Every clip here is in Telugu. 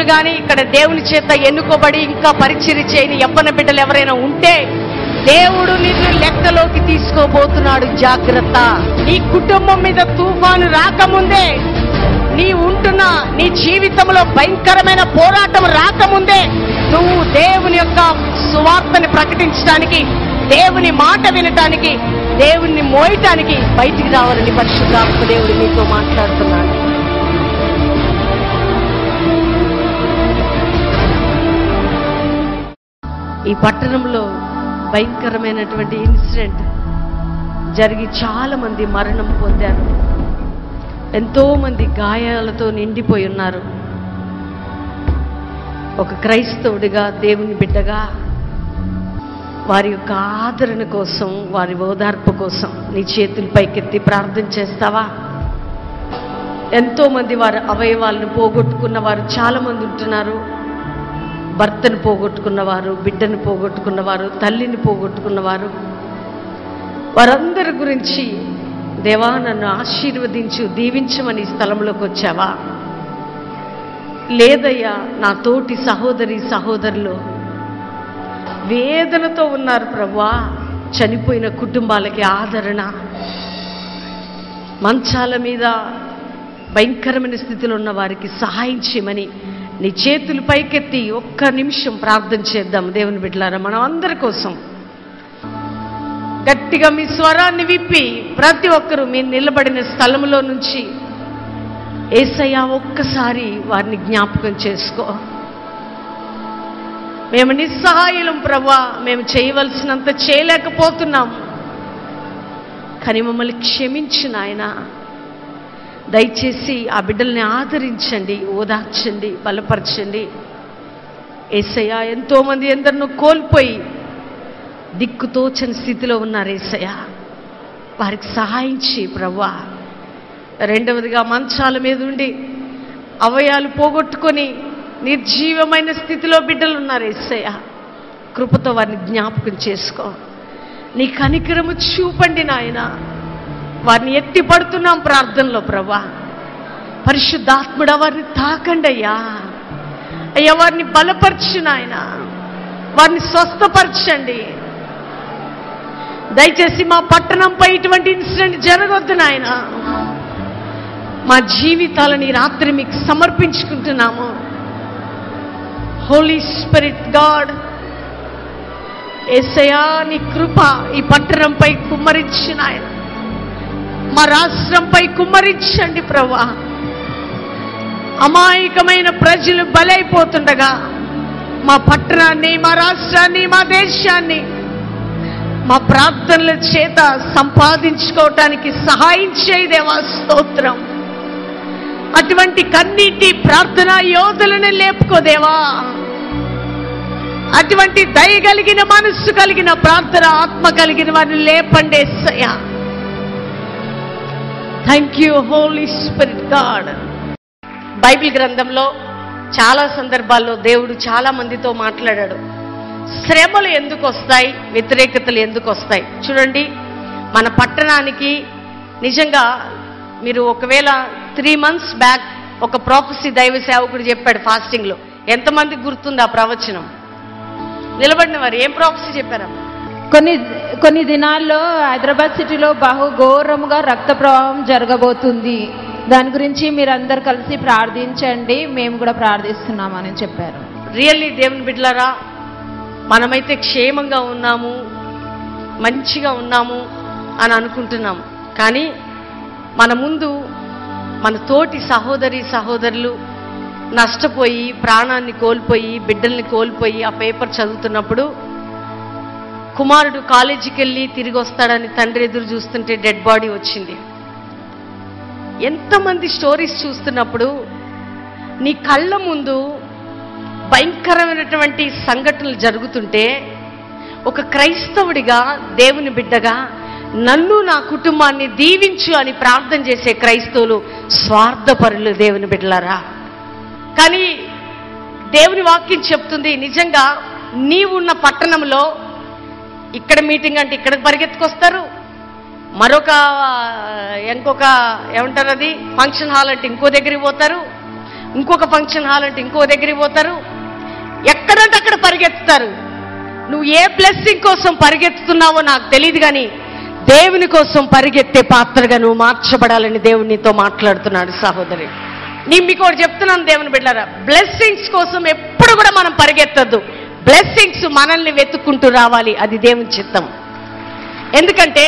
బిడ్డలు కానీ ఇక్కడ దేవుని చేత ఎన్నుకోబడి ఇంకా పరిచర్య చేయని యవ్వన బిడ్డలు ఎవరైనా ఉంటే దేవుడు నిన్ను లెక్కలోకి తీసుకోబోతున్నాడు. జాగ్రత్త. నీ కుటుంబం మీద తుఫాను రాకముందే, నీ జీవితంలో భయంకరమైన పోరాటం రాకముందే నువ్వు దేవుని యొక్క సువార్తని ప్రకటించడానికి, దేవుని మాట వినటానికి, దేవుణ్ణి మోయటానికి బయటికి రావాలని పరిశుద్ధాత్మ దేవుడు నీతో మాట్లాడుతున్నాడు. ఈ పట్టణంలో భయంకరమైనటువంటి ఇన్సిడెంట్ జరిగి చాలా మంది మరణం పొందారు. ఎంతో మంది గాయాలతో నిండిపోయి ఉన్నారు. ఒక క్రైస్తవుడిగా, దేవుని బిడ్డగా వారి యొక్క ఆదరణ కోసం, వారి ఓదార్పు కోసం నీ చేతులు పైకెత్తి ప్రార్థన చేస్తావా? ఎంతో మంది వారి అవయవాలను పోగొట్టుకున్న వారు చాలా మంది ఉంటున్నారు. భర్తను పోగొట్టుకున్నవారు, బిడ్డను పోగొట్టుకున్నవారు, తల్లిని పోగొట్టుకున్నవారు, వారందరి గురించి దేవా నన్ను ఆశీర్వదించు, దీవించమని స్థలంలోకి వచ్చావా? లేదయ్యా, నా తోటి సహోదరి సహోదరులు వేదనతో ఉన్నారు ప్రభువా. చనిపోయిన కుటుంబాలకి ఆదరణ, మంచాల మీద భయంకరమైన స్థితిలో ఉన్న వారికి సహాయం చేయమని నీ చేతులు పైకెత్తి ఒక్క నిమిషం ప్రార్థన చేద్దాం. దేవుని బిడ్డలారా, మనం అందరి కోసం గట్టిగా మీ స్వరాన్ని విప్పి ప్రతి ఒక్కరూ మీరు నిలబడిన స్థలంలో నుంచి యేసయ్యా ఒక్కసారి వారిని జ్ఞాపకం చేసుకో. మేము నిస్సహాయులం ప్రభువా, మేము చేయవలసినంత చేయలేకపోతున్నాం, కానీ మమ్మల్ని క్షమించు నాయనా. దయచేసి ఆ బిడ్డల్ని ఆదరించండి, ఓదార్చండి, బలపరచండి. యేసయ్యా, ఎంతోమంది ఎందరినో కోల్పోయి దిక్కుతోచని స్థితిలో ఉన్నారు యేసయ్యా, వారికి సహాయం చేయి ప్రభువా. రెండవదిగా మంచాల మీద ఉండి అవయాలు పోగొట్టుకొని నిర్జీవమైన స్థితిలో బిడ్డలు ఉన్నారు యేసయ్యా, కృపతో వారిని జ్ఞాపకం చేసుకో. నీ కనికరము చూపండి నాయన. వారిని ఎత్తి పడుతున్నాం ప్రార్థనలో ప్రభువా. పరిశుద్ధాత్ముడా వారిని తాకండి అయ్యా. అయ్యా వారిని బలపరచు నాయన, వారిని స్వస్థపరచండి. దయచేసి మా పట్టణంపై ఇటువంటి ఇన్సిడెంట్ జరగొద్దు నాయన. మా జీవితాలని రాత్రి మీకు సమర్పించుకుంటున్నాము. హోలీ స్పిరిట్ గాడ్, యేసయ్యా నీ కృప ఈ పట్టణంపై కుమ్మరించు నాయన. మా రాష్ట్రంపై కుమ్మరించండి ప్రభువా. అమాయకమైన ప్రజలు బలైపోతుండగా మా పట్టణాన్ని, మా రాష్ట్రాన్ని, మా దేశాన్ని మా ప్రార్థనల చేత సంపాదించుకోవటానికి సహాయం చేయి దేవా. స్తోత్రం. అటువంటి కన్నీటి ప్రార్థనా యోధులను లేపుకోదేవా. అటువంటి దయ కలిగిన మనస్సు కలిగిన ప్రార్థన ఆత్మ కలిగిన వారిని లేపండి యేసయ్యా. Thank you Holy Spirit God. Bible గ్రంథంలో చాలా సందర్భాల్లో దేవుడు చాలా మందితో మాట్లాడాడు. శ్రమలు ఎందుకు వస్తాయి, వ్యతిరేకతలు ఎందుకు వస్తాయి? చూడండి, మన పట్టణానికి నిజంగా మీరు ఒకవేళ 3 months బ్యాక్ ఒక ప్రొఫెసీ దైవ సేవకుడు చెప్పాడు ఫాస్టింగ్లో. ఎంతమందికి గుర్తుంది ఆ ప్రవచనం? నిలబడిన వారు ఏం ప్రొఫెసీ చెప్పారమ్మా? కొన్ని దినాల్లో హైదరాబాద్ సిటీలో బహుఘోరముగా రక్త ప్రవాహం జరగబోతుంది, దాని గురించి మీరందరూ కలిసి ప్రార్థించండి, మేము కూడా ప్రార్థిస్తున్నామని చెప్పారు. రియల్లీ దేవుని బిడ్డలారా, మనమైతే క్షేమంగా ఉన్నాము, మంచిగా ఉన్నాము అని అనుకుంటున్నాం. కానీ మన ముందు మన తోటి సహోదరి సహోదరులు నష్టపోయి, ప్రాణాన్ని కోల్పోయి, బిడ్డల్ని కోల్పోయి ఆ పేపర్ చదువుతున్నప్పుడు, కుమారుడు కాలేజీకి వెళ్ళి తిరిగి వస్తాడని తండ్రి ఎదురు చూస్తుంటే డెడ్ బాడీ వచ్చింది. ఎంతమంది స్టోరీస్ చూస్తున్నప్పుడు నీ కళ్ళ ముందు భయంకరమైనటువంటి సంఘటనలు జరుగుతుంటే ఒక క్రైస్తవుడిగా, దేవుని బిడ్డగా నన్ను నా కుటుంబాన్ని దీవించు అని ప్రార్థన చేసే క్రైస్తవులు స్వార్థపరులు దేవుని బిడ్డలారా. కానీ దేవుని వాక్యం చెప్తుంది, నిజంగా నీవున్న పట్టణంలో ఇక్కడ మీటింగ్ అంటే ఇక్కడికి పరిగెత్తుకొస్తారు, ఇంకొక ఏమంటారు అది ఫంక్షన్ హాల్ అంటే ఇంకో దగ్గరికి పోతారు, ఇంకొక ఫంక్షన్ హాల్ అంటే ఇంకో దగ్గరికి పోతారు, ఎక్కడంటే అక్కడ పరిగెత్తుతారు. నువ్వు ఏ బ్లెస్సింగ్ కోసం పరిగెత్తుతున్నావో నాకు తెలియదు, కానీ దేవుని కోసం పరిగెత్తే పాత్రగా నువ్వు మార్చబడాలని దేవుడు నీతో మాట్లాడుతున్నాడు సహోదరి. నేను మీకు ఒకటి చెప్తున్నాను దేవుని బిడ్డలారా, బ్లెస్సింగ్స్ కోసం ఎప్పుడు కూడా మనం పరిగెత్తద్దు. బ్లెస్సింగ్స్ మనల్ని వెతుక్కుంటూ రావాలి, అది దేవుని చిత్తం. ఎందుకంటే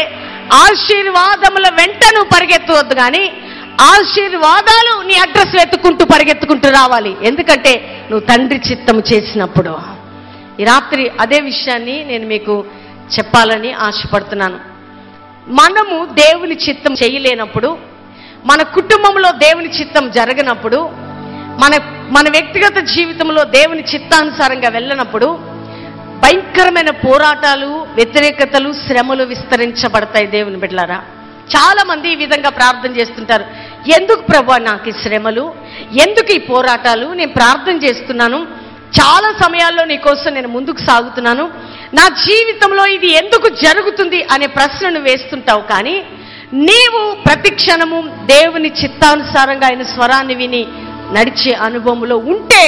ఆశీర్వాదముల వెంట నువ్వు పరిగెత్తవద్దు, కానీ ఆశీర్వాదాలు నీ అడ్రస్ వెతుక్కుంటూ పరిగెత్తుకుంటూ రావాలి. ఎందుకంటే నువ్వు తండ్రి చిత్తము చేసినప్పుడు. ఈ రాత్రి అదే విషయాన్ని నేను మీకు చెప్పాలని ఆశపడుతున్నాను. మనము దేవుని చిత్తం చేయలేనప్పుడు, మన కుటుంబంలో దేవుని చిత్తం జరగనప్పుడు, మన వ్యక్తిగత జీవితంలో దేవుని చిత్తానుసారంగా వెళ్ళనప్పుడు భయంకరమైన పోరాటాలు, వ్యతిరేకతలు, శ్రమలు విస్తరించబడతాయి దేవుని బిడ్డలారా. చాలా మంది ఈ విధంగా ప్రార్థన చేస్తుంటారు, ఎందుకు ప్రభువా నాకు ఈ శ్రమలు, ఎందుకు ఈ పోరాటాలు, నేను ప్రార్థన చేస్తున్నాను, చాలా సమయాల్లో నీకోసం నేను ముందుకు సాగుతున్నాను, నా జీవితంలో ఇది ఎందుకు జరుగుతుంది అనే ప్రశ్నను వేస్తుంటావు. కానీ నీవు ప్రతి క్షణము దేవుని చిత్తానుసారంగా ఆయన స్వరాన్ని విని నడిచే అనుభవంలో ఉంటే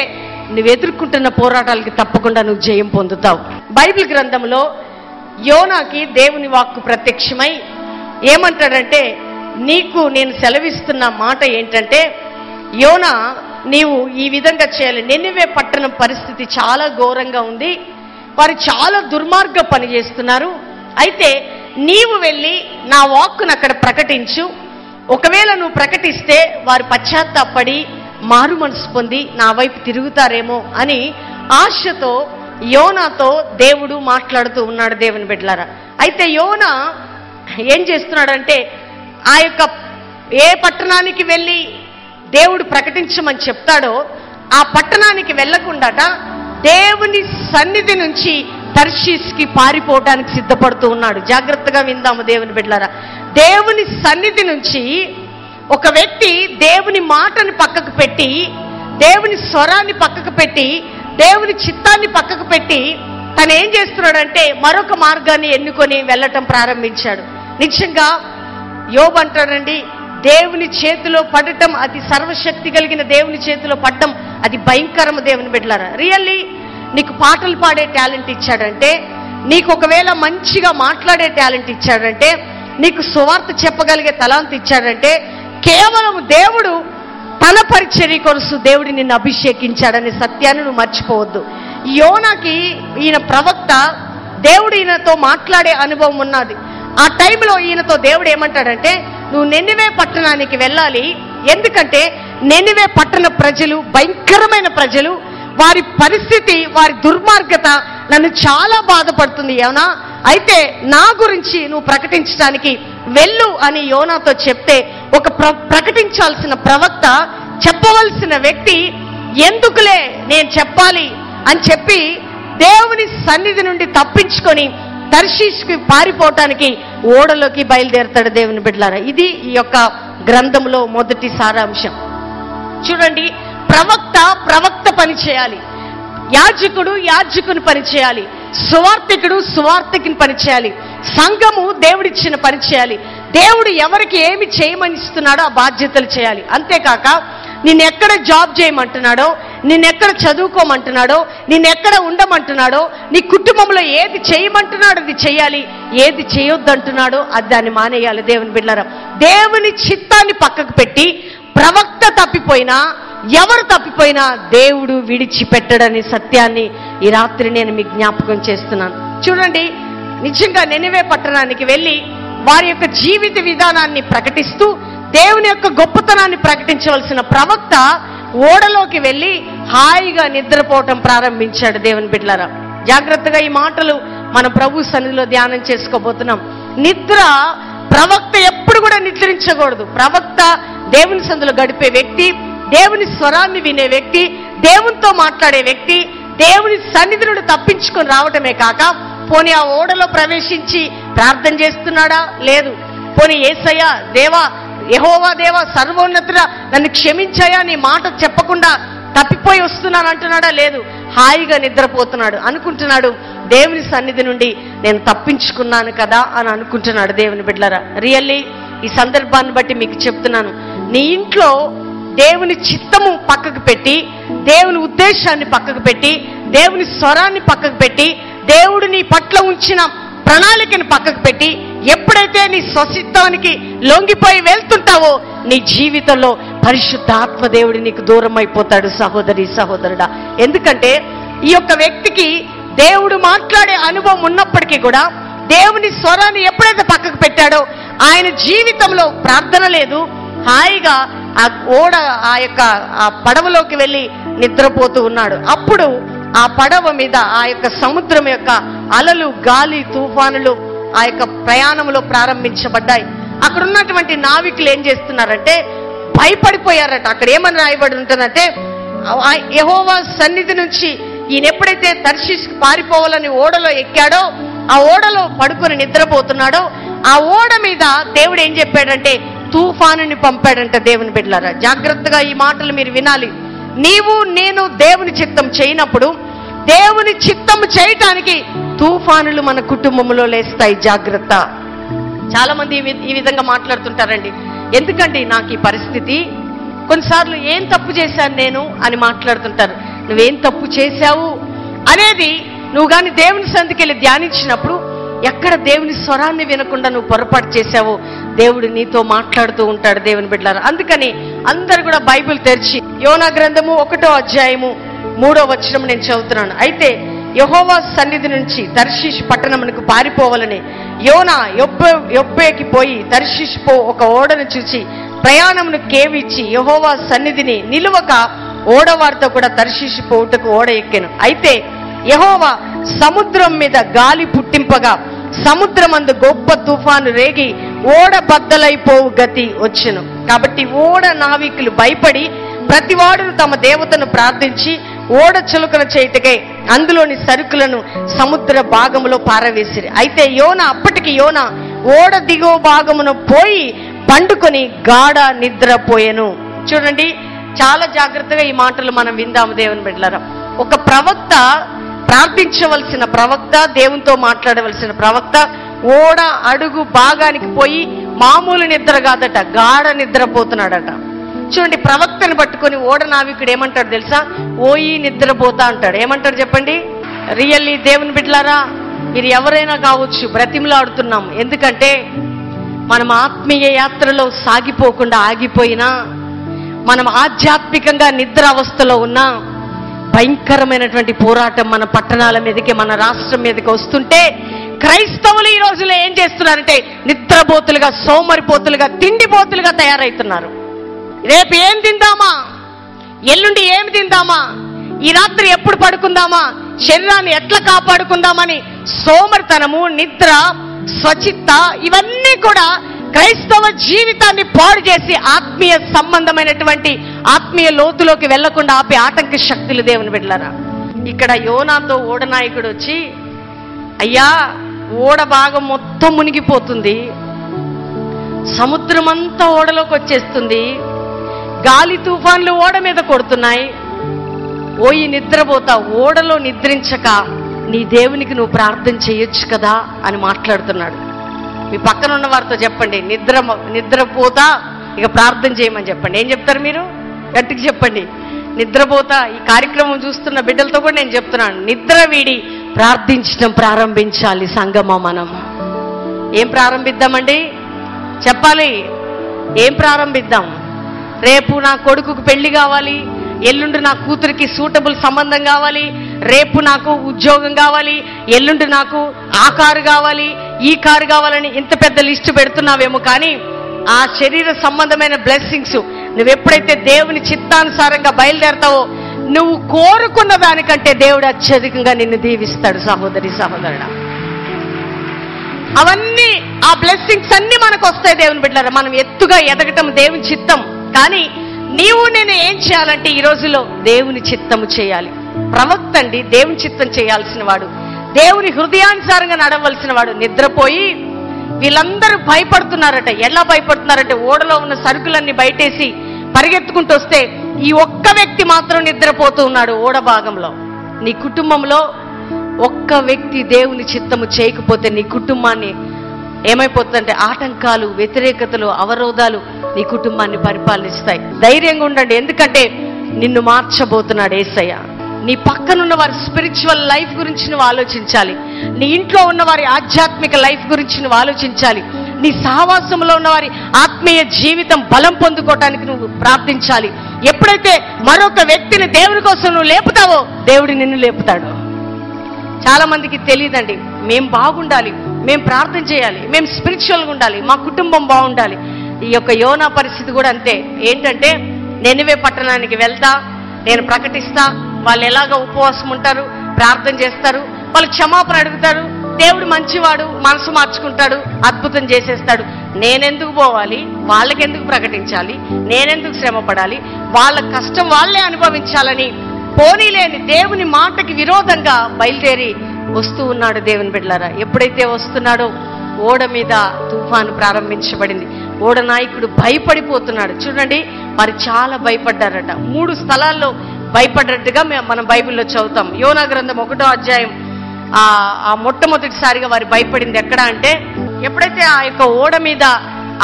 నువ్వు ఎదుర్కొంటున్న పోరాటాలకి తప్పకుండా నువ్వు జయం పొందుతావు. బైబిల్ గ్రంథంలో యోనాకి దేవుని వాక్కు ప్రత్యక్షమై ఏమంటాడంటే, నీకు నేను సెలవిస్తున్న మాట ఏంటంటే, యోనా నీవు ఈ విధంగా చేయాలి. నినివే పట్టణం పరిస్థితి చాలా ఘోరంగా ఉంది, వారు చాలా దుర్మార్గ పని చేస్తున్నారు. అయితే నీవు వెళ్ళి నా వాక్కును అక్కడ ప్రకటించు. ఒకవేళ నువ్వు ప్రకటిస్తే వారు పశ్చాత్తాపడి మారు మనసు పొంది నా వైపు తిరుగుతారేమో అని ఆశతో యోనాతో దేవుడు మాట్లాడుతూ ఉన్నాడు దేవుని బిడ్డలారా. అయితే యోనా ఏం చేస్తున్నాడంటే, ఆ యొక్క ఏ పట్టణానికి వెళ్ళి దేవుడు ప్రకటించమని చెప్తాడో ఆ పట్టణానికి వెళ్ళకుండాట దేవుని సన్నిధి నుంచి తర్షీస్కి పారిపోవడానికి సిద్ధపడుతూ ఉన్నాడు. జాగ్రత్తగా విందాము దేవుని బిడ్డలారా. దేవుని సన్నిధి నుంచి ఒక వ్యక్తి దేవుని మాటని పక్కకు పెట్టి, దేవుని స్వరాన్ని పక్కకు పెట్టి, దేవుని చిత్తాన్ని పక్కకు పెట్టి తను ఏం చేస్తున్నాడంటే మరొక మార్గాన్ని ఎన్నుకొని వెళ్ళటం ప్రారంభించాడు. నిజంగా యోబు అంటాడండి, దేవుని చేతిలో పడటం, అది సర్వశక్తి కలిగిన దేవుని చేతిలో పడటం అది భయంకరము దేవుని బిడ్డలారా. రియల్లీ నీకు పాటలు పాడే టాలెంట్ ఇచ్చాడంటే, నీకు ఒకవేళ మంచిగా మాట్లాడే టాలెంట్ ఇచ్చాడంటే, నీకు సువార్త చెప్పగలిగే తలాంత ఇచ్చాడంటే కేవలం దేవుడు తన పరిచర్య కొరకు దేవుడు నిన్ను అభిషేకించాడనే సత్యాన్ని నువ్వు మర్చిపోవద్దు. యోనాకి ఈయన ప్రవక్త, దేవుడు ఈయనతో మాట్లాడే అనుభవం ఉన్నది. ఆ టైంలో ఈయనతో దేవుడు ఏమంటాడంటే, నువ్వు నినివే పట్టణానికి వెళ్ళాలి. ఎందుకంటే నినివే పట్టణ ప్రజలు భయంకరమైన ప్రజలు, వారి పరిస్థితి, వారి దుర్మార్గత నన్ను చాలా బాధపడుతుంది యోనా. అయితే నా గురించి నువ్వు ప్రకటించడానికి వెళ్ళు అని యోనాతో చెప్తే, ఒక ప్రకటించాల్సిన ప్రవక్త, చెప్పవలసిన వ్యక్తి ఎందుకులే నేను చెప్పాలి అని చెప్పి దేవుని సన్నిధి నుండి తప్పించుకొని తర్షీష్కి పారిపోవటానికి ఓడలోకి బయలుదేరతాడు దేవుని బిడ్డలారా. ఇది ఈ యొక్క గ్రంథంలో మొదటి సారాంశం. చూడండి, ప్రవక్త పని చేయాలి, యాజకుడు యాజకుని పని చేయాలి, సువార్తికుడు సువార్తికుని పని చేయాలి, సంఘము దేవుడిచ్చిన పని చేయాలి. దేవుడు ఎవరికి ఏమి చేయమని ఇస్తున్నాడో ఆ బాధ్యతలు చేయాలి. అంతేకాక నిన్నెక్కడ జాబ్ చేయమంటున్నాడో, నిన్నెక్కడ చదువుకోమంటున్నాడో, నిన్నెక్కడ ఉండమంటున్నాడో, నీ కుటుంబంలో ఏది చేయమంటున్నాడో అది చేయాలి, ఏది చేయొద్దంటున్నాడో అది దాన్ని మానేయాలి. దేవుని బిడ్డలారా, దేవుని చిత్తాన్ని పక్కకు పెట్టి ప్రవక్త తప్పిపోయినా, ఎవరు తప్పిపోయినా దేవుడు విడిచిపెట్టడని సత్యాన్ని ఈ రాత్రి నేను మీకు జ్ఞాపకం చేస్తున్నాను. చూడండి, నిజంగా నినివే పట్టణానికి వెళ్ళి వారి యొక్క జీవిత విధానాన్ని ప్రకటిస్తూ దేవుని యొక్క గొప్పతనాన్ని ప్రకటించవలసిన ప్రవక్త ఓడలోకి వెళ్ళి హాయిగా నిద్రపోవటం ప్రారంభించాడు. దేవుని బిడ్డలారా, జాగ్రత్తగా ఈ మాటలు మన ప్రభు సన్నిధిలో ధ్యానం చేసుకోబోతున్నాం. నిద్ర, ప్రవక్త ఎప్పుడు కూడా నిద్రించకూడదు. ప్రవక్త దేవుని సన్నిధిలో గడిపే వ్యక్తి, దేవుని స్వరాన్ని వినే వ్యక్తి, దేవునితో మాట్లాడే వ్యక్తి, దేవుని సన్నిధి నుండి తప్పించుకొని రావటమే కాక, పోనీ ఆ ఓడలో ప్రవేశించి ప్రార్థన చేస్తున్నాడా? లేదు. పోనీ యేసయ్యా, దేవా, యెహోవా దేవా, సర్వోన్నతుడా నన్ను క్షమించాయా, నీ మాట చెప్పకుండా తప్పిపోయి వస్తున్నాను అంటున్నాడా? లేదు. హాయిగా నిద్రపోతున్నాడు. అనుకుంటున్నాడు దేవుని సన్నిధి నుండి నేను తప్పించుకున్నాను కదా అని అనుకుంటున్నాడు. దేవుని బిడ్డలారా, రియల్లీ ఈ సందర్భాన్ని బట్టి మీకు చెప్తున్నాను, నీ ఇంట్లో దేవుని చిత్తము పక్కకు పెట్టి, దేవుని ఉద్దేశాన్ని పక్కకు పెట్టి, దేవుని స్వరాన్ని పక్కకు పెట్టి, దేవుడు నీ పట్ల ఉంచిన ప్రణాళికను పక్కకు పెట్టి, ఎప్పుడైతే నీ స్వచిత్తానికి లొంగిపోయి వెళ్తుంటావో నీ జీవితంలో పరిశుద్ధాత్మ దేవుడు నీకు దూరం అయిపోతాడు సహోదరి సహోదరుడా. ఎందుకంటే ఈ యొక్క వ్యక్తికి దేవుడు మాట్లాడే అనుభవం ఉన్నప్పటికీ కూడా దేవుని స్వరాన్ని ఎప్పుడైతే పక్కకు పెట్టాడో ఆయన జీవితంలో ప్రార్థన లేదు. హాయిగా ఆ పడవలోకి వెళ్ళి నిద్రపోతూ ఉన్నాడు. అప్పుడు ఆ పడవ మీద ఆ యొక్క సముద్రం యొక్క అలలు, గాలి, తుఫానులు ఆ యొక్క ప్రయాణంలో ప్రారంభించబడ్డాయి. అక్కడ ఉన్నటువంటి నావికులు ఏం చేస్తున్నారంటే భయపడిపోయారట. అక్కడ ఏమని రాయబడి ఉంటుందంటే, యెహోవా సన్నిధి నుంచి ఈయన ఎప్పుడైతే తర్షీషుకు పారిపోవాలని ఓడలో ఎక్కాడో, ఆ ఓడలో పడుకొని నిద్రపోతున్నాడో, ఆ ఓడ మీద దేవుడు ఏం చెప్పాడంటే తుఫానుని పంపాడంట. దేవుని బిడ్డలారా, జాగ్రత్తగా ఈ మాటలు మీరు వినాలి. నీవు నేను దేవుని చిత్తం చేయనప్పుడు దేవుని చిత్తం చేయటానికి తుఫానులు మన కుటుంబంలో లేస్తాయి. జాగ్రత్త. చాలా మంది ఈ విధంగా మాట్లాడుతుంటారండి. ఎందుకండి నాకు ఈ పరిస్థితి? కొన్నిసార్లు ఏం తప్పు చేశాను నేను అని మాట్లాడుతుంటారు. నువ్వేం తప్పు చేశావు అనేది నువ్వు కానీ దేవుని సన్నిధికి వెళ్ళి ధ్యానించినప్పుడు ఎక్కడ దేవుని స్వరాన్ని వినకుండా నువ్వు పొరపాటు చేశావో దేవుడు నీతో మాట్లాడుతూ ఉంటాడు. దేవుని బిడ్డలారా, అందుకని అందరు కూడా బైబిల్ తెరిచి యోనా గ్రంథము 1వ అధ్యాయము 3వ వచనం నేను చదువుతున్నాను. అయితే యెహోవా సన్నిధి నుంచి తర్షీషు పట్టణమునకు పారిపోవాలని యోనా యొప్పేకి పోయి తర్షీషు ఒక ఓడను చూసి ప్రయాణమును కేవిచ్చి యెహోవా సన్నిధిని నిలువక ఓడవారితో కూడా తర్షీషు పోవుటకు ఓడ ఎక్కెను. అయితే యెహోవా సముద్రం మీద గాలి పుట్టింపగా సముద్రమందు గొప్ప తుఫాను రేగి ఓడ బద్దలైపోవు గతి వచ్చెను. కాబట్టి ఓడ నావికులు భయపడి ప్రతివాడును తమ దేవతను ప్రార్థించి ఓడ చులుకన చేయుటకై అందులోని సరుకులను సముద్ర భాగములో పారవేసిరి. అయితే అప్పటికి యోనా ఓడ దిగువ భాగమును పోయి పండుకొని గాఢ నిద్రపోయెను. చూడండి, చాలా జాగ్రత్తగా ఈ మాటలు మనం విందాము దేవుని బిడ్డలారా. ఒక ప్రవక్త, ప్రార్థించవలసిన ప్రవక్త, దేవునితో మాట్లాడవలసిన ప్రవక్త ఓడ అడుగు భాగానికి పోయి మామూలు నిద్ర కాదట, గాఢ నిద్రపోతున్నాడట. చూడండి, ప్రవక్తను పట్టుకొని ఓడ నావికుడు ఏమంటాడు తెలుసా? ఓయి నిద్రపోతా అంటాడు. ఏమంటాడు చెప్పండి? రియల్లీ దేవుని బిడ్డలారా, మీరు ఎవరైనా కావచ్చు, బ్రతిమలాడుతున్నాం. ఎందుకంటే మనం ఆత్మీయ యాత్రలో సాగిపోకుండా ఆగిపోయినా, మనం ఆధ్యాత్మికంగా నిద్ర అవస్థలో ఉన్నా, భయంకరమైనటువంటి పోరాటం మన పట్టణాల మీదకి, మన రాష్ట్రం మీదకి వస్తుంటే క్రైస్తవులు ఈ రోజులో ఏం చేస్తున్నారంటే నిద్రపోతులుగా, సోమరిపోతులుగా, తిండిపోతులుగా తయారవుతున్నారు. రేపు ఏం తిందామా, ఎల్లుండి ఏమి తిందామా, ఈ రాత్రి ఎప్పుడు పడుకుందామా, శరీరాన్ని ఎట్లా కాపాడుకుందామని సోమరితనము, నిద్ర, స్వచిత్త ఇవన్నీ కూడా క్రైస్తవ జీవితాన్ని పాడు చేసి ఆత్మీయ సంబంధమైనటువంటి ఆత్మీయ లోతులోకి వెళ్లకుండా ఆపే ఆటంక శక్తులు దేవుని బిడ్డలారా. ఇక్కడ యోనాతో ఓడనాయకుడు వచ్చి, అయ్యా ఓడ భాగం మొత్తం మునిగిపోతుంది, సముద్రం అంతా ఓడలోకి వచ్చేస్తుంది, గాలి తుఫాన్లు ఓడ మీద కొడుతున్నాయి, ఓయి నిద్రపోతా, ఓడలో నిద్రించక నీ దేవునికి నువ్వు ప్రార్థన చేయొచ్చు కదా అని మాట్లాడుతున్నాడు. మీ పక్కన ఉన్న వారితో చెప్పండి, నిద్రపోతా ఇక ప్రార్థన చేయమని చెప్పండి. ఏం చెప్తారు మీరు? గట్టిగా చెప్పండి, నిద్రపోతా. ఈ కార్యక్రమం చూస్తున్న బిడ్డలతో కూడా నేను చెప్తున్నాను, నిద్ర వీడి ప్రార్థించడం ప్రారంభించాలి. సంగమా మనం ఏం ప్రారంభిద్దామండి? చెప్పాలి. ఏం ప్రారంభిద్దాం? రేపు నా కొడుకుకు పెళ్లి కావాలి, ఎల్లుండి నా కూతురికి సూటబుల్ సంబంధం కావాలి, రేపు నాకు ఉద్యోగం కావాలి, ఎల్లుండి నాకు ఆ కారు కావాలి, ఈ కారు కావాలని ఇంత పెద్ద లిస్టు పెడుతున్నావేమో, కానీ ఆ శరీర సంబంధమైన బ్లెస్సింగ్స్ నువ్వు ఎప్పుడైతే దేవుని చిత్తానుసారంగా బయలుదేరతావో నువ్వు కోరుకున్న దానికంటే దేవుడు అత్యధికంగా నిన్ను దీవిస్తాడు. సహోదరి సహోదరుడా, అవన్నీ ఆ బ్లెస్సింగ్స్ అన్ని మనకు వస్తాయి దేవుని బిడ్డలారా. మనం ఎత్తుగా ఎదగటం దేవుని చిత్తం. కానీ నీవు నేను ఏం చేయాలంటే ఈ రోజులో దేవుని చిత్తము చేయాలి. ప్రవక్త అండి దేవుని చిత్తం చేయాల్సిన వాడు, దేవుని హృదయానుసారంగా నడవలసిన వాడు. నిద్రపోయి వీళ్ళందరూ భయపడుతున్నారట. ఎలా భయపడుతున్నారంటే ఓడలో ఉన్న సరుకులన్నీ బయటేసి పరిగెత్తుకుంటూ వస్తే ఈ ఒక్క వ్యక్తి మాత్రం నిద్రపోతూ ఉన్నాడు ఓడ భాగంలో. నీ కుటుంబంలో ఒక్క వ్యక్తి దేవుని చిత్తము చేయకపోతే నీ కుటుంబాన్ని ఏమైపోతుందంటే ఆటంకాలు, వ్యతిరేకతలు, అవరోధాలు నీ కుటుంబాన్ని పరిపాలిస్తాయి. ధైర్యంగా ఉండండి, ఎందుకంటే నిన్ను మార్చబోతున్నాడు యేసయ్య. నీ పక్కనున్న వారి స్పిరిచువల్ లైఫ్ గురించి నువ్వు ఆలోచించాలి. నీ ఇంట్లో ఉన్న వారి ఆధ్యాత్మిక లైఫ్ గురించి నువ్వు ఆలోచించాలి. నీ సహవాసంలో ఉన్న వారి ఆత్మీయ జీవితం బలం పొందుకోవటానికి నువ్వు ప్రార్థించాలి. ఎప్పుడైతే మరొక వ్యక్తిని దేవుని కోసం నువ్వు లేపుతావో దేవుడు నిన్ను లేపుతాడు. చాలా మందికి తెలియదండి, మేం బాగుండాలి, మేం ప్రార్థన చేయాలి, మేం స్పిరిచువల్గా ఉండాలి, మా కుటుంబం బాగుండాలి. ఈ యొక్క యోనా పరిస్థితి కూడా అంతే. ఏంటంటే నెనివే పట్టణానికి వెళ్తా, నేను ప్రకటిస్తా, వాళ్ళు ఎలాగ ఉపవాసం ఉంటారు, ప్రార్థన చేస్తారు, వాళ్ళు క్షమాపణ అడుగుతారు, దేవుడు మంచివాడు, మనసు మార్చుకుంటాడు, అద్భుతం చేసేస్తాడు. నేనెందుకు పోవాలి, వాళ్ళకెందుకు ప్రకటించాలి, నేనెందుకు శ్రమ పడాలి, వాళ్ళ కష్టం వాళ్ళే అనుభవించాలని పోనీలేని దేవుని మాటకి విరోధంగా బయలుదేరి వస్తూ ఉన్నాడు దేవుని బిడ్డలారా. ఎప్పుడైతే వస్తున్నాడో ఓడ మీద తుఫాను ప్రారంభించబడింది. ఓడ నాయకుడు భయపడిపోతున్నాడు. చూడండి, మరి చాలా భయపడ్డారట. 3 స్థలాల్లో భయపడ్డట్టుగా మనం బైబిల్లో చదువుతాం. యోనా గ్రంథం 1వ అధ్యాయం ఆ మొట్టమొదటిసారిగా వారు భయపడింది ఎక్కడ అంటే, ఎప్పుడైతే ఆ యొక్క ఓడ మీద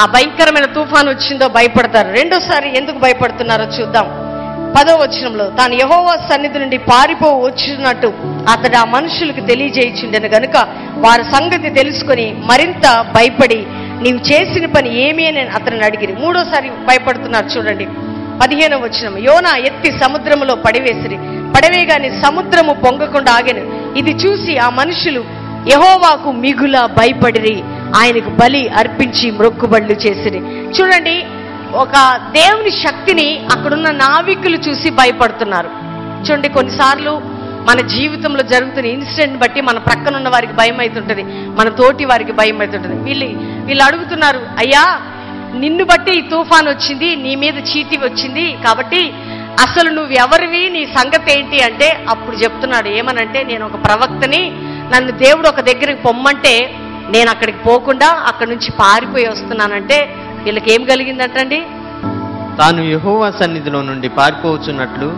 ఆ భయంకరమైన తుఫాను వచ్చిందో భయపడతారు. రెండోసారి ఎందుకు భయపడుతున్నారో చూద్దాం. 10వ వచనంలో, తాను యెహోవా సన్నిధి నుండి వచ్చినట్టు అతడు ఆ మనుషులకు తెలియజేయించుండెను గనుక వారి సంగతి తెలుసుకొని మరింత భయపడి నీవు చేసిన పని ఏమి అని అతను అడిగిరి. 3వసారి భయపడుతున్నారు. చూడండి 15వ వచనం, యోనా ఎత్తి సముద్రములో పడివేసిరి, పడవేగాని సముద్రము పొంగకుండా ఆగెను. ఇది చూసి ఆ మనుషులు యెహోవాకు మిగుల భయపడిరి, ఆయనకు బలి అర్పించి మొక్కుబడులు చేసిరి. చూడండి, ఒక దేవుని శక్తిని అక్కడున్న నావికులు చూసి భయపడుతున్నారు. చూడండి, కొన్నిసార్లు మన జీవితంలో జరుగుతున్న ఇన్సిడెంట్ బట్టి మన ప్రక్కనున్న వారికి భయం అవుతుంటుంది, మన తోటి వారికి భయం అవుతుంటుంది. వీళ్ళు అడుగుతున్నారు, అయ్యా నిన్ను బట్టి ఈ తుఫాన్ వచ్చింది, నీ మీద చీటి వచ్చింది, కాబట్టి అసలు నువ్వు ఎవరివి, నీ సంగతి ఏంటి అంటే అప్పుడు చెప్తున్నాడు ఏమనంటే, నేను ఒక ప్రవక్తని, నన్ను దేవుడు ఒక దగ్గరికి పొమ్మంటే నేను అక్కడికి పోకుండా అక్కడి నుంచి పారిపోయి వస్తున్నానంటే వీళ్ళకి ఏం కలిగిందంటండి? తాను యెహోవా సన్నిధిలో నుండి పారిపోవచ్చున్నట్లు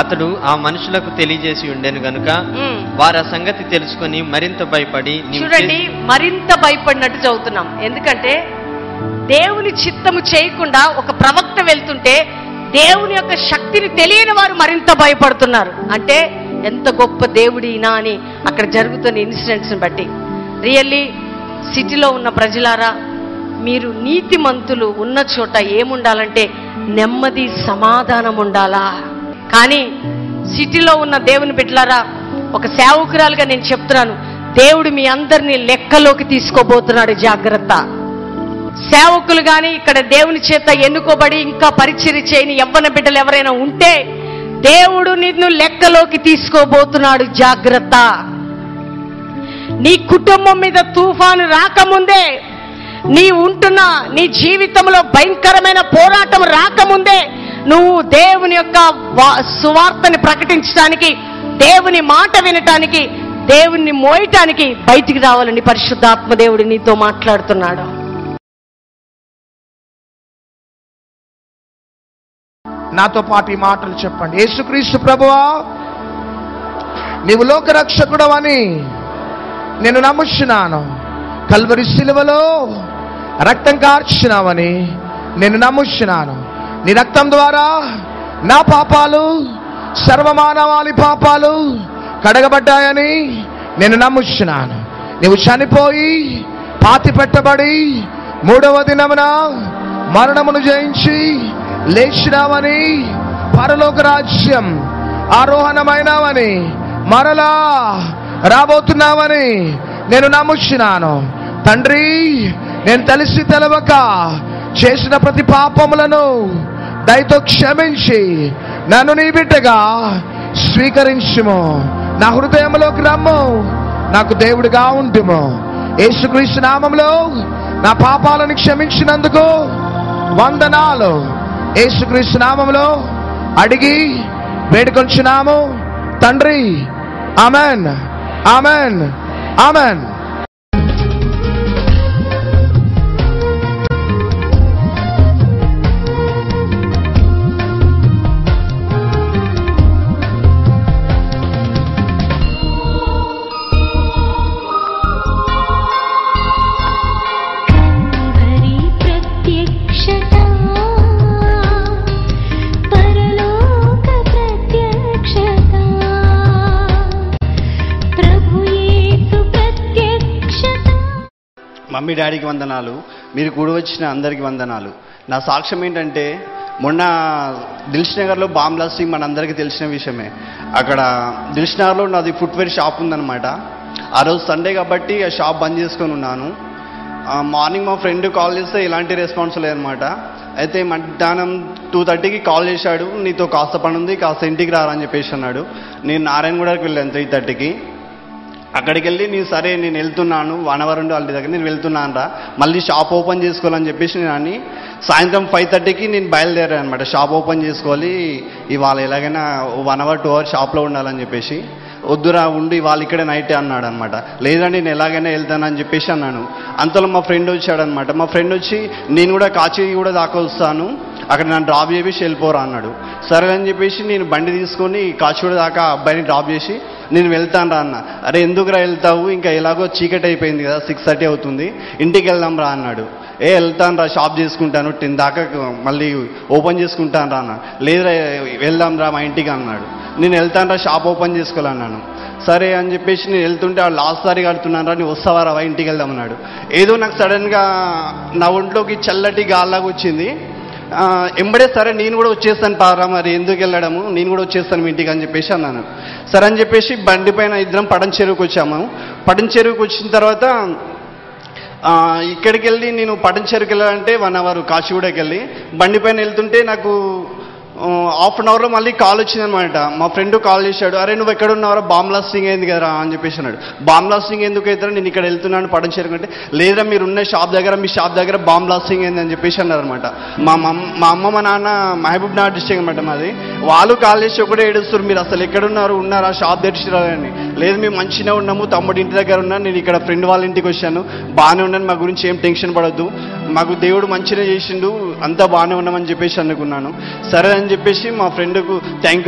అతడు ఆ మనుషులకు తెలియజేసి ఉండెను గనుక వారి ఆ సంగతి తెలుసుకొని మరింత భయపడి. చూడండి, మరింత భయపడినట్టు చదువుతున్నాం. ఎందుకంటే దేవుని చిత్తము చేయకుండా ఒక ప్రవక్త వెళ్తుంటే దేవుని యొక్క శక్తిని తెలియని వారు మరింత భయపడుతున్నారు. అంటే ఎంత గొప్ప దేవుడినా అని అక్కడ జరుగుతున్న ఇన్సిడెంట్స్ బట్టి. రియల్లీ సిటీలో ఉన్న ప్రజలారా, మీరు నీతిమంతులు ఉన్న చోట ఏముండాలంటే నెమ్మది, సమాధానం ఉండాలా. కానీ సిటీలో ఉన్న దేవుని బిడ్డలారా, ఒక సేవకురాలుగా నేను చెప్తున్నాను, దేవుడు మీ అందరినీ లెక్కలోకి తీసుకోబోతున్నాడు. జాగ్రత్త. సేవకులు కానీ ఇక్కడ దేవుని చేత ఎన్నుకోబడి ఇంకా పరిచర్య చేయని యవ్వన బిడ్డలు ఎవరైనా ఉంటే దేవుడు నిన్ను లెక్కలోకి తీసుకోబోతున్నాడు. జాగ్రత్త. నీ కుటుంబం మీద తుఫాను రాకముందే, నీ ఉంటున్న నీ జీవితంలో భయంకరమైన పోరాటం రాకముందే నువ్వు దేవుని యొక్క సువార్తని ప్రకటించడానికి, దేవుని మాట వినటానికి, దేవుణ్ణి మోయటానికి బయటికి రావాలని పరిశుద్ధాత్మ దేవుడు నీతో మాట్లాడుతున్నాడు. నాతో పాటు ఈ మాటలు చెప్పండి. యేసుక్రీస్తు ప్రభువా, నీవు లోకరక్షకుడవని నేను నమ్ముచున్నాను. కల్వరి శిలువలో రక్తం కార్చినావని నేను నమ్ముచున్నాను. నీ రక్తం ద్వారా నా పాపాలు, సర్వమానవాళి పాపాలు కడగబడ్డాయని నేను నమ్ముచున్నాను. నీవు చనిపోయి పాతి పెట్టబడి 3వ దినమున మరణమును జయించి లేచినావని, పరలోక రాజ్యం ఆరోహణమైనావని, మరలా రాబోతున్నావని నేను నమ్ముచున్నాను. తండ్రి, నేను తెలిసి తెలవక చేసిన ప్రతి పాపములను దయతో క్షమించి నన్ను నీ బిడ్డగా స్వీకరించుము. నా హృదయంలోకి రమ్ము, నాకు దేవుడిగా ఉంటుము. యేసుక్రీస్తు నామములో నా పాపాలను క్షమించినందుకు వందనాలు. యేసుక్రీస్తు నామములో అడిగి వేడుకొంచున్నాము తండ్రి. Amen, amen, amen. ప్రత్యక్షత మమ్మీ డాడీకి వందనాలు, మీరు కూడి వచ్చిన అందరికీ వందనాలు. నా సాక్ష్యం ఏంటంటే, మొన్న దిల్షునగర్లో బాంబ్ బ్లాస్టింగ్ మనందరికీ తెలిసిన విషయమే. అక్కడ దిల్షునగర్లో నాది ఫుట్వేర్ షాప్ ఉందన్నమాట. ఆ రోజు సండే కాబట్టి ఆ షాప్ బంద్ చేసుకొని ఉన్నాను. మార్నింగ్ మా ఫ్రెండ్ కాల్ చేస్తే ఎలాంటి రెస్పాన్స్ లేదనమాట. అయితే మధ్యాహ్నం 2:30కి కాల్ చేశాడు, నీతో కాస్త పని ఉంది, కాస్త ఇంటికి రారని చెప్పేసి అన్నాడు. నేను నారాయణగూడకి వెళ్ళాను 3:30కి. అక్కడికి వెళ్ళి సరే నేను వెళ్తున్నాను, 1 hour ఉండి వాళ్ళ దగ్గర నేను వెళ్తున్నాను రా, మళ్ళీ షాప్ ఓపెన్ చేసుకోవాలని చెప్పేసి నేను అని సాయంత్రం 5:30కి నేను బయలుదేరాను అనమాట. షాప్ ఓపెన్ చేసుకోవాలి, ఇవాళ ఎలాగైనా 1 hour 2 hours షాప్లో ఉండాలని చెప్పేసి. వద్దురా ఉండి వాళ్ళు ఇక్కడే నైటే అన్నాడు అనమాట. లేదండి నేను ఎలాగైనా వెళ్తానని చెప్పేసి అన్నాను. అంతలో మా ఫ్రెండ్ వచ్చాడనమాట. మా ఫ్రెండ్ వచ్చి నేను కూడా కాచి కూడా దాకా వస్తాను, అక్కడ నన్ను డ్రాప్ చేసి వెళ్ళిపోరా అన్నాడు. సరే అని చెప్పేసి నేను బండి తీసుకొని కాచిగూడ దాకా అబ్బాయిని డ్రాప్ చేసి నేను వెళ్తాను రా అన్న. అరే ఎందుకురా వెళ్తావు, ఇంకా ఎలాగో చీకటి అయిపోయింది కదా, 6:30 అవుతుంది, ఇంటికి వెళ్దాం రా అన్నాడు. వెళ్తాను రా, షాప్ చేసుకుంటాను, 10 దాకా మళ్ళీ ఓపెన్ చేసుకుంటాను రా అన్న. లేదురా వెళ్దాం రా మా ఇంటికి అన్నాడు. నేను వెళ్తాను రా, షాప్ ఓపెన్ చేసుకోవాలన్నాను. సరే అని చెప్పేసి నేను వెళ్తుంటే ఆ లాస్ట్ సారి కడుతున్నాను రా, నేను వస్తావా రా ఇంటికి వెళ్దాం అన్నాడు. ఏదో నాకు సడన్గా నా ఒంట్లోకి చల్లటి గాల్లాగా వచ్చింది. ఎంబడే సరే నేను కూడా వచ్చేస్తాను పారా, మరి ఎందుకు వెళ్ళడము, నేను కూడా వచ్చేస్తాను మీ ఇంటికి అని చెప్పేసి అన్నాను. సరే అని చెప్పేసి బండి పైన ఇద్దరం పడన్ చెరువుకి వచ్చాము. పడన్ చెరువుకి వచ్చిన తర్వాత ఇక్కడికి వెళ్ళి నేను పడన్ చెరువుకి వెళ్ళాలంటే 1 hour కాచిగూడకి వెళ్ళి బండి పైన వెళ్తుంటే నాకు 1/2 hourలో మళ్ళీ కాల్ వచ్చిందనమాట. మా ఫ్రెండ్ కాల్ చేశాడు, అరే నువ్వు ఎక్కడ ఉన్నావరా, బాంబ్ బ్లాస్టింగ్ అయింది కదరా అని చెప్పేసి అన్నాడు. బాంబ్ బ్లాస్టింగ్ ఎందుకు అవుతారా, నేను ఇక్కడ వెళ్తున్నాను పడన్ చెరువుకంటే, లేదా మీరు ఉన్న షాప్ దగ్గర, మీ షాప్ దగ్గర బాంబ్ బ్లాస్టింగ్ అయింది అని చెప్పేసి అన్నారనమాట. మా అమ్మ మా నాన్న మహబూబ్ నగర్ డిస్ట్రిక్ట్ అనమాట మాది. వాళ్ళు కాల్ చేసి ఒకటే ఏడుస్తారు, మీరు అసలు ఎక్కడున్నారు, ఉన్నారా, షాప్ తెరిచిరాలని. లేదు మేము మంచిగా ఉన్నాము, తమ్ముడు ఇంటి దగ్గర ఉన్నాను, నేను ఇక్కడ ఫ్రెండ్ వాళ్ళ ఇంటికి వచ్చాను, బాగానే ఉన్నాను, మా గురించి ఏం టెన్షన్ పడద్దు, మాకు దేవుడు మంచిగా చేసిండు, అంతా బాగానే ఉన్నామని చెప్పేసి అనుకున్నాను. సరే అని చెప్పేసి మా ఫ్రెండ్కు థ్యాంక్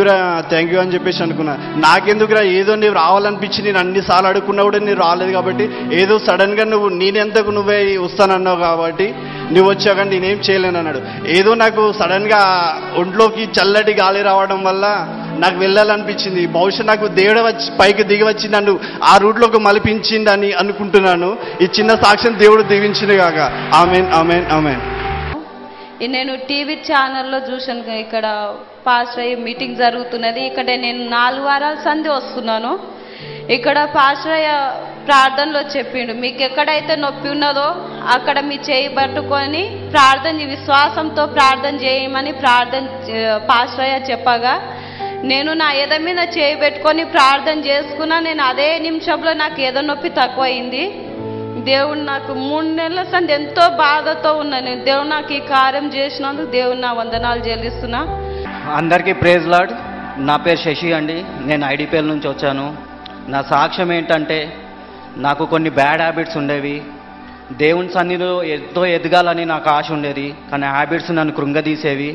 యూ అని చెప్పేసి అనుకున్నా. నాకెందుకురా, ఏదో నీవు రావాలనిపించి నేను అన్నిసార్లు అడుక్కున్నా కూడా నీవు రాలేదు కాబట్టి, ఏదో సడన్గా నేనెంతకు నువ్వే వస్తానన్నావు కాబట్టి నువ్వు వచ్చావు, కానీ నేనేం చేయలేను అన్నాడు. ఏదో నాకు సడన్గా ఒంట్లోకి చల్లటి గాలి రావడం వల్ల నాకు వెళ్ళాలనిపించింది. బహుశా నాకు దేవుడు వచ్చి పైకి దిగి వచ్చి నన్ను ఆ రూట్లోకి మలిపించిందని అనుకుంటున్నాను. ఈ చిన్న సాక్ష్యం దేవుడు దీవించింది కాక. Amen amen amen. నేను టీవీ ఛానల్లో చూశాను, ఇక్కడ పాస్టర్ అయ్యే మీటింగ్ జరుగుతున్నది. ఇక్కడ నేను 4 వారాల సంధి వస్తున్నాను. ఇక్కడ పాస్టర్ అయ్య ప్రార్థనలో చెప్పిండు, మీకు ఎక్కడైతే నొప్పి ఉన్నదో అక్కడ మీ చేయి పట్టుకొని విశ్వాసంతో ప్రార్థన చేయమని పాస్టర్ అయ్య చెప్పగా, నేను నా ఎద మీద చేయి పెట్టుకొని ప్రార్థన చేసుకున్నా. నేను అదే నిమిషంలో నాకు ఎద నొప్పి తక్కువైంది. దేవుడు నాకు 3 నెలల సంది ఎంతో బాధతో ఉన్నాను. దేవుడు నాకు ఈ కార్యం చేసినందుకు దేవుడు నా వందనాలు చెల్లిస్తున్నా. అందరికీ ప్రేజ్ లార్డ్. నా పేరు శశి అండి, నేను ఐడిపిఎల్ నుంచి వచ్చాను. నా సాక్ష్యం ఏంటంటే, నాకు కొన్ని బ్యాడ్ హ్యాబిట్స్ ఉండేవి. దేవుని సన్నిధిలో ఎంతో ఎదగాలని నాకు ఆశ ఉండేది, కానీ హ్యాబిట్స్ నన్ను కృంగదీసేవి.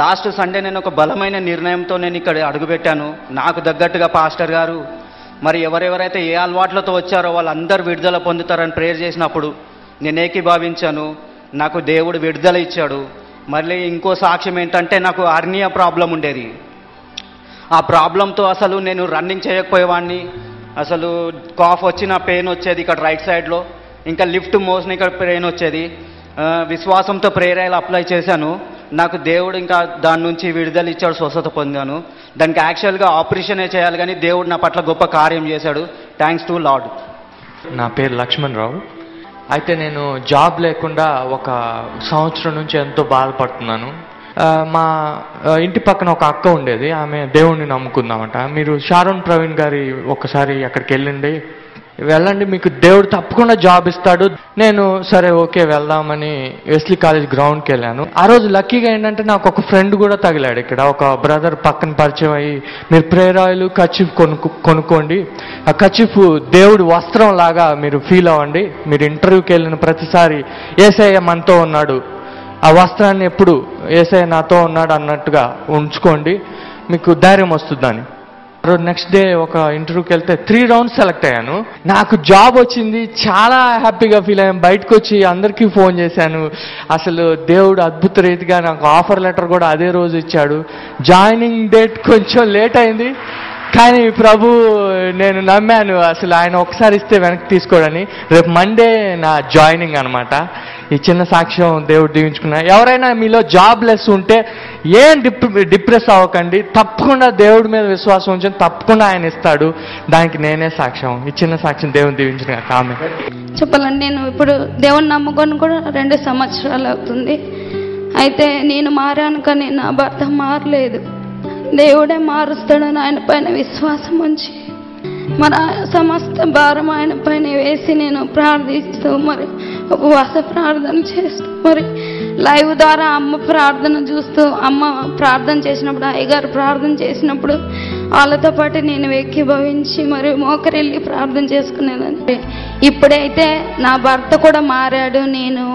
లాస్ట్ సండే నేను ఒక బలమైన నిర్ణయంతో నేను ఇక్కడ అడుగుపెట్టాను. నాకు తగ్గట్టుగా పాస్టర్ గారు మరి ఎవరెవరైతే ఏ అలవాట్లతో వచ్చారో వాళ్ళందరూ విడుదల పొందుతారని ప్రేయర్ చేసినప్పుడు నేను ఏకీభావించాను. నాకు దేవుడు విడుదల ఇచ్చాడు. మళ్ళీ ఇంకో సాక్ష్యం ఏంటంటే, నాకు హెర్నియా ప్రాబ్లం ఉండేది. ఆ ప్రాబ్లంతో అసలు నేను రన్నింగ్ చేయకపోయేవాడిని. అసలు కాఫ్ వచ్చిన పెయిన్ వచ్చేది ఇక్కడ రైట్ సైడ్లో, ఇంకా లిఫ్ట్ మోషన్ ఇక్కడ పెయిన్ వచ్చేది. విశ్వాసంతో ప్రేయర్ అప్లై చేశాను. నాకు దేవుడు ఇంకా దాని నుంచి విడుదల ఇచ్చాడు, స్వస్థత పొందాను. దానికి యాక్చువల్గా ఆపరేషనే చేయాలి, కానీ దేవుడు నా పట్ల గొప్ప కార్యం చేశాడు. Thanks to lord. నా పేరు లక్ష్మణ్ రావు. అయితే నేను జాబ్ లేకుండా 1 సంవత్సరం నుంచి ఎంతో బాధపడుతున్నాను. మా ఇంటి పక్కన ఒక అక్క ఉండేది, ఆమె దేవుణ్ణి నమ్ముకుందామట. మీరు షారోన్ ప్రవీణ్ గారి ఒకసారి అక్కడికి వెళ్ళండి, మీకు దేవుడు తప్పకుండా జాబ్ ఇస్తాడు. నేను సరే ఓకే వెళ్దామని వెస్లీ కాలేజ్ గ్రౌండ్కి వెళ్ళాను. ఆ రోజు లక్కీగా ఏంటంటే నాకు ఒక ఫ్రెండ్ కూడా తగిలాడు. ఇక్కడ ఒక బ్రదర్ పక్కన పరిచయం అయ్యి, మీరు ప్రేయర్ ఆయిల్ కర్చీఫ్ కొనుక్కోండి, ఆ కర్చీఫ్ దేవుడి వస్త్రం లాగా మీరు ఫీల్ అవ్వండి, మీరు ఇంటర్వ్యూకి వెళ్ళిన ప్రతిసారి యేసయ్య మనతో ఉన్నాడు, ఆ వస్త్రాన్ని ఎప్పుడు యేసయ్య నాతో ఉన్నాడు అన్నట్టుగా ఉంచుకోండి, మీకు ధైర్యం వస్తుందని. నెక్స్ట్ డే ఒక ఇంటర్వ్యూకి వెళ్తే 3 rounds సెలెక్ట్ అయ్యాను. నాకు జాబ్ వచ్చింది, చాలా హ్యాపీగా ఫీల్ అయ్యాను. బయటకు వచ్చి అందరికీ ఫోన్ చేశాను. అసలు దేవుడు అద్భుత రీతిగా నాకు ఆఫర్ లెటర్ కూడా అదే రోజు ఇచ్చాడు. జాయినింగ్ డేట్ కొంచెం లేట్ అయింది, కానీ ప్రభు నేను నమ్మాను అసలు ఆయన ఒకసారి ఇస్తే వెనక్కి తీసుకోడని. రేపు మండే నా జాయినింగ్ అనమాట. ఈ చిన్న సాక్ష్యం దేవుడు దీవించుకున్నా. ఎవరైనా మీలో జాబ్లెస్ ఉంటే ఏం డిప్రెస్ అవ్వకండి, తప్పకుండా దేవుడి మీద విశ్వాసం ఉంచండి, తప్పకుండా ఆయన ఇస్తాడు. దానికి నేనే సాక్ష్యం. ఈ చిన్న సాక్ష్యం దేవుని దీవించిన కామె చెప్పాలండి. నేను ఇప్పుడు దేవుని నమ్ముకొని కూడా 2 సంవత్సరాలు అవుతుంది. అయితే నేను మారాను కానీ నా భర్త మారలేదు. దేవుడే మారుస్తాడని ఆయన పైన విశ్వాసం ఉంచి మరి సమస్త భారం ఆయన పైన వేసి నేను ప్రార్థిస్తూ మరి ఉపవాస ప్రార్థన చేస్తూ మరి లైవ్ ద్వారా అమ్మ ప్రార్థన చూస్తూ అమ్మ ప్రార్థన చేసినప్పుడు అయ్యగారు ప్రార్థన చేసినప్పుడు వాళ్ళతో పాటు నేను ఏకీభవించి మరి మోకరెళ్ళి ప్రార్థన చేసుకునేదండి. ఇప్పుడైతే నా భర్త కూడా మారాడు. నేను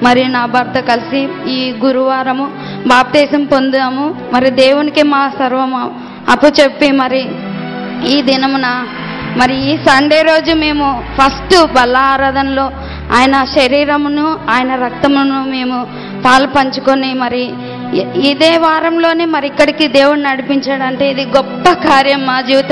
మరి నా భర్త కలిసి ఈ గురువారము బాప్తిసం పొందాము. మరి దేవునికి మా సర్వము అప్పచెప్పి మరి ఈ దినమున మరి ఈ సండే రోజు మేము ఫస్ట్ బల్ల ఆరాధనలో ఆయన శరీరమును ఆయన రక్తమును మేము పాలు పంచుకొని మరి ఇదే వారంలోనే మరి ఇక్కడికి దేవుడు నడిపించాడంటే ఇది గొప్ప కార్యం మా జీవితం.